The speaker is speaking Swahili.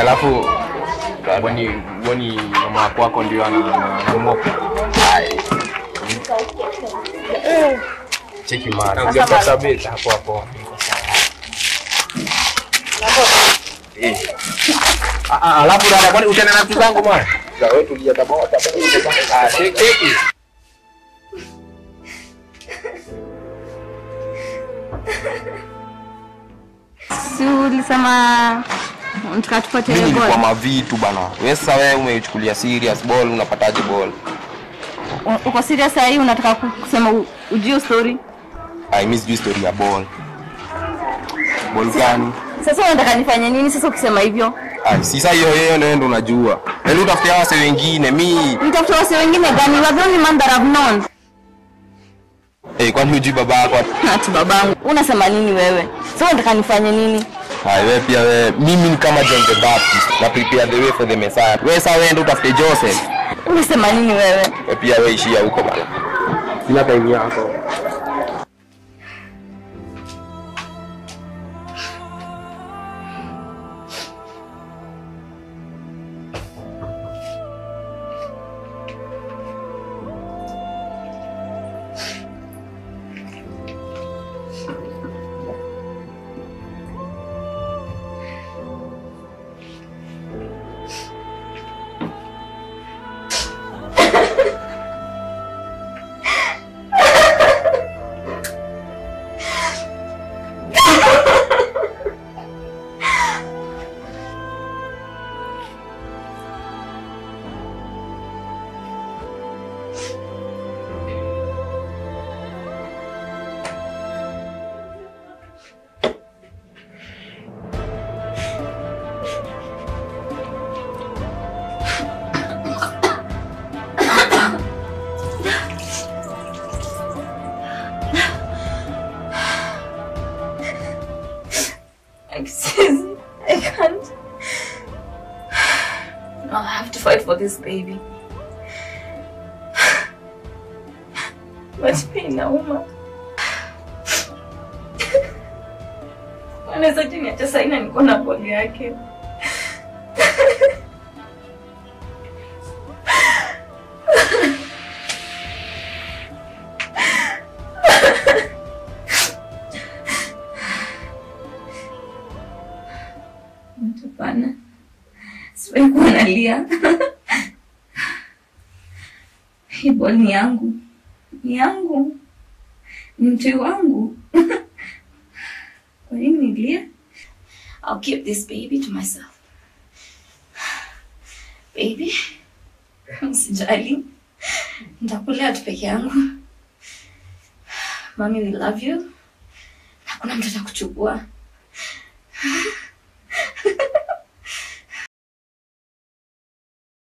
Alafu wani mama wako ndio anamoka. Cheki mara. Ungepata beta hapo. Alafu dada kwani utana na vitu zangu mwana? Za wewe tulia kama cheki. Si ulisema unataka tupate ball. Mimi kwa mavitu bana. Wewe sasa wewe umeichukulia serious ball, unapataje ball? Uko serious sasa hii unataka kusema ujio story? I miss you story ya ball. Ball gani? Sasa unataka nifanye nini sasa ukisema hivyo? Si sasa hiyo ndio unajua. Yaani utafutia wase wengine, nitafutia wase wengine gani? You are the only man that I've known. Kwani hujui baba yako? Ati babangu. Unasema nini wewe? Sasa unataka nifanye nini? Wewe pia mimi ni kama John the Baptist, na prepare the way for the Messiah. Wewe sasa wewe ndio utafute Joseph. Unasema nini wewe? Pia wewe ishia huko bana. Sina time yako. I can't. No, I have to fight for this baby. But pain nauma. Wanaweza kuniacha sasa ina niko na boli yake. Hapana. Siwezi kuanalia. Hii boli ni yangu. Ni yangu. Ni mtu wangu. Kwa nini nilia? I'll keep this baby to myself. Baby, usijali. Nitakulea tu peke yangu. Mommy will love you. Hakuna mtu atakuchukua.